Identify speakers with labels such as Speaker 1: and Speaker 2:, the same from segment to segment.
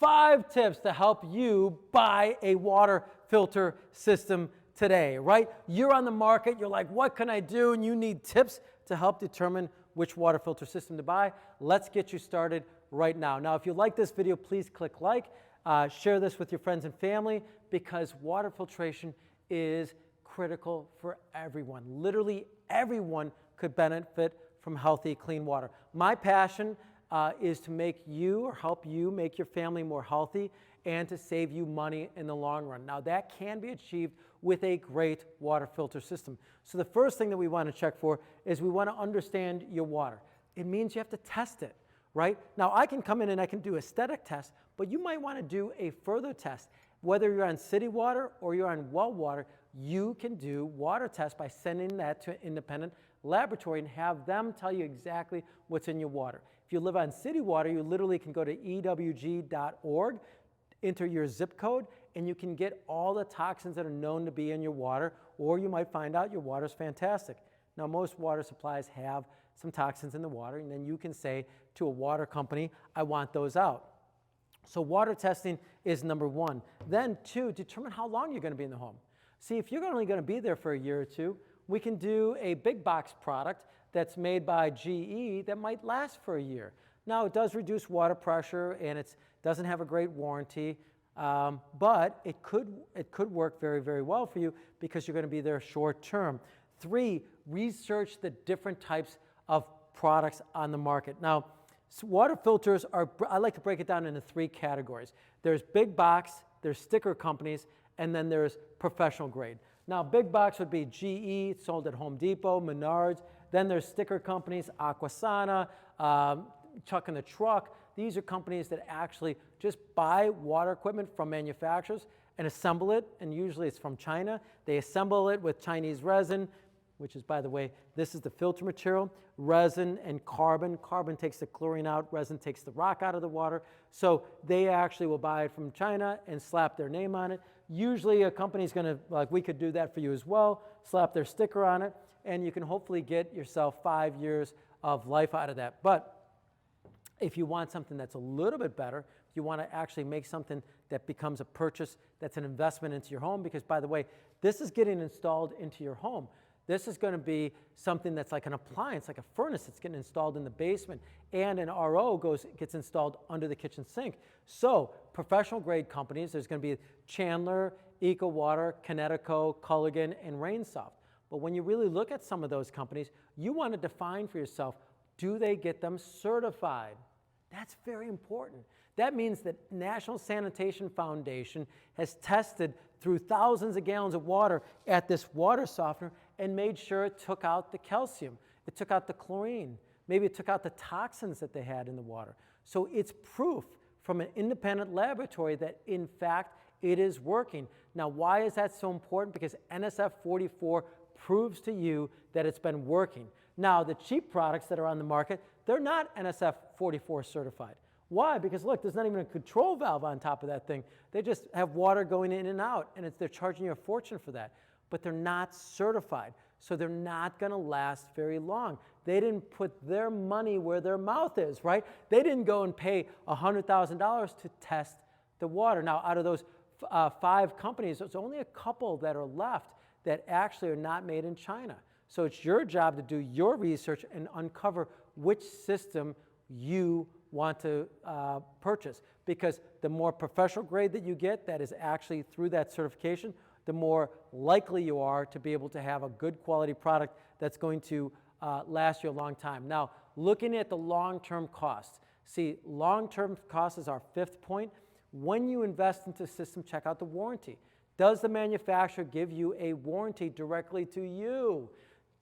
Speaker 1: 5 tips to help you buy a water filter system today, right? You're on the market, you're like, what can I do? And you need tips to help determine which water filter system to buy. Let's get you started right now. Now, if you like this video, please click like, share this with your friends and family, because water filtration is critical for everyone. Literally everyone could benefit from healthy, clean water. My passion is to make you or help you make your family more healthy and to save you money in the long run. Now that can be achieved with a great water filter system. So the first thing that we want to check for is we want to understand your water. It means you have to test it, right? Now I can come in and I can do a static test, but you might want to do a further test. Whether you're on city water or you're on well water, you can do water tests by sending that to an independent laboratory and have them tell you exactly what's in your water. If you live on city water, you literally can go to ewg.org, enter your zip code, and you can get all the toxins that are known to be in your water, or you might find out your water is fantastic. Now, most water supplies have some toxins in the water, and then you can say to a water company, I want those out. So water testing is number 1. Then 2, determine how long you're going to be in the home. See, if you're only going to be there for a year or 2, we can do a big box product that's made by GE that might last for a year. Now, it does reduce water pressure, and it doesn't have a great warranty, but it could work very, very well for you because you're going to be there short term. 3, research the different types of products on the market. Now, water filters I like to break it down into 3 categories. There's big box, there's sticker companies, and then there's professional grade. Now, big box would be GE, sold at Home Depot, Menards. Then there's sticker companies, Aquasana, Chuck in the Truck. These are companies that actually just buy water equipment from manufacturers and assemble it, and usually it's from China. They assemble it with Chinese resin, which is, by the way, this is the filter material, resin and carbon. Carbon takes the chlorine out, resin takes the rock out of the water. So they actually will buy it from China and slap their name on it. Usually a company's gonna, like we could do that for you as well, slap their sticker on it, and you can hopefully get yourself 5 years of life out of that. But if you want something that's a little bit better, if you want to actually make something that becomes a purchase that's an investment into your home, because by the way, this is getting installed into your home. This is going to be something that's like an appliance, like a furnace that's getting installed in the basement, and an RO gets installed under the kitchen sink. So professional grade companies, there's going to be Chandler, EcoWater, Kinetico, Culligan, and Rainsoft. But when you really look at some of those companies, you want to define for yourself, do they get them certified? That's very important. That means that National Sanitation Foundation has tested through thousands of gallons of water at this water softener and made sure it took out the calcium, it took out the chlorine, maybe it took out the toxins that they had in the water. So it's proof from an independent laboratory that in fact it is working. Now, why is that so important? Because NSF 44 proves to you that it's been working. Now, the cheap products that are on the market, they're not NSF 44 certified. Why? Because look, there's not even a control valve on top of that thing. They just have water going in and out, and they're charging you a fortune for that. But they're not certified, so they're not going to last very long. They didn't put their money where their mouth is, right? They didn't go and pay $100,000 to test the water. Now, out of those 5 companies, there's only a couple that are left that actually are not made in China. So it's your job to do your research and uncover which system you want to purchase, because the more professional grade that you get that is actually through that certification, the more likely you are to be able to have a good quality product that's going to last you a long time. Now, looking at the long-term costs. See, long-term costs is our 5th point. When you invest into a system, check out the warranty. Does the manufacturer give you a warranty directly to you?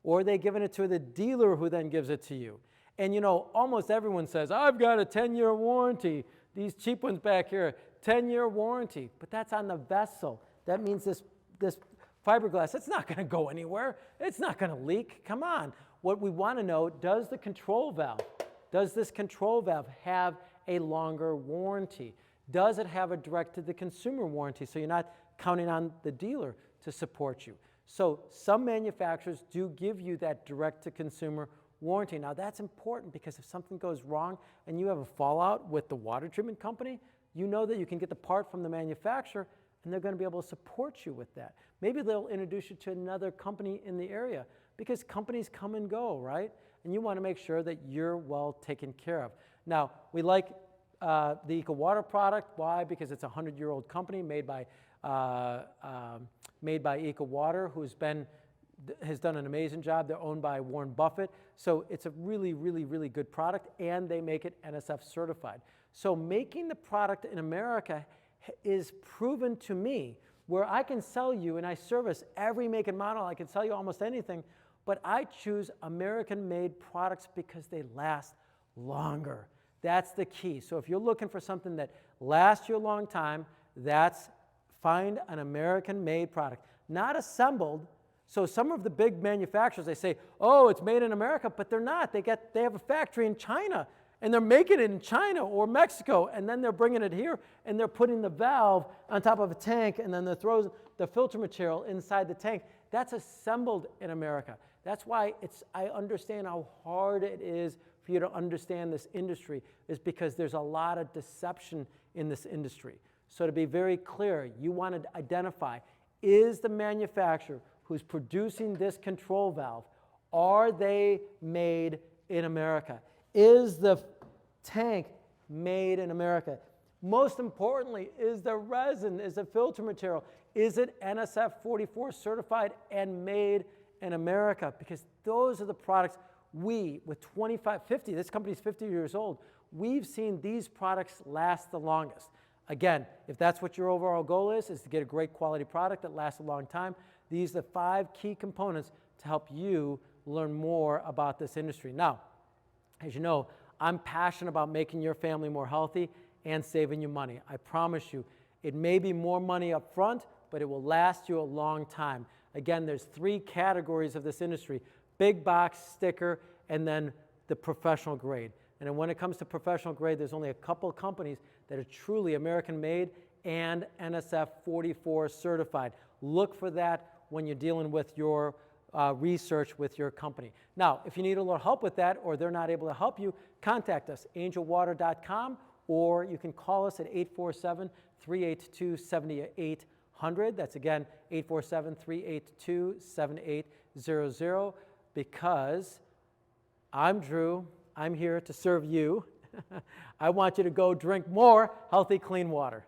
Speaker 1: Or are they giving it to the dealer who then gives it to you? And you know, almost everyone says, I've got a 10-year warranty. These cheap ones back here, 10-year warranty. But that's on the vessel. That means this fiberglass, it's not going to go anywhere. It's not going to leak. Come on. What we want to know, does this control valve have a longer warranty? Does it have a direct-to-the-consumer warranty, so you're not counting on the dealer to support you? So some manufacturers do give you that direct-to-consumer warranty. Now that's important because if something goes wrong and you have a fallout with the water treatment company, you know that you can get the part from the manufacturer, and they're going to be able to support you with that. Maybe they'll introduce you to another company in the area, because companies come and go, right? And you want to make sure that you're well taken care of. Now, we like the EcoWater product. Why? Because it's a 100-year-old company made by EcoWater, has done an amazing job. They're owned by Warren Buffett. So it's a really, really, really good product, and they make it NSF certified. So making the product in America is proven to me, where I can sell you, and I service every make and model. I can sell you almost anything, but I choose American-made products because they last longer. That's the key. So if you're looking for something that lasts you a long time, find an American-made product, not assembled. So some of the big manufacturers, they say, oh, it's made in America, but they're not. They have a factory in China, and they're making it in China or Mexico, and then they're bringing it here, and they're putting the valve on top of a tank, and then they throw the filter material inside the tank. That's assembled in America. That's why I understand how hard it is for you to understand this industry, is because there's a lot of deception in this industry. So to be very clear, you want to identify, is the manufacturer who's producing this control valve, are they made in America? Is the tank made in America? Most importantly, is the resin, is the filter material, is it NSF 44 certified and made in America? Because those are the products with 50, this company's 50 years old, we've seen these products last the longest. Again, if that's what your overall goal is to get a great quality product that lasts a long time, these are the 5 key components to help you learn more about this industry. Now, as you know, I'm passionate about making your family more healthy and saving you money. I promise you, it may be more money up front, but it will last you a long time. Again, there's 3 categories of this industry: big box, sticker, and then the professional grade. And when it comes to professional grade, there's only a couple companies that are truly American-made and NSF 44 certified. Look for that when you're dealing with your research with your company. Now, if you need a little help with that, or they're not able to help you, contact us, angelwater.com, or you can call us at 847-382-7800. That's again, 847-382-7800, because I'm Drew. I'm here to serve you. I want you to go drink more healthy, clean water.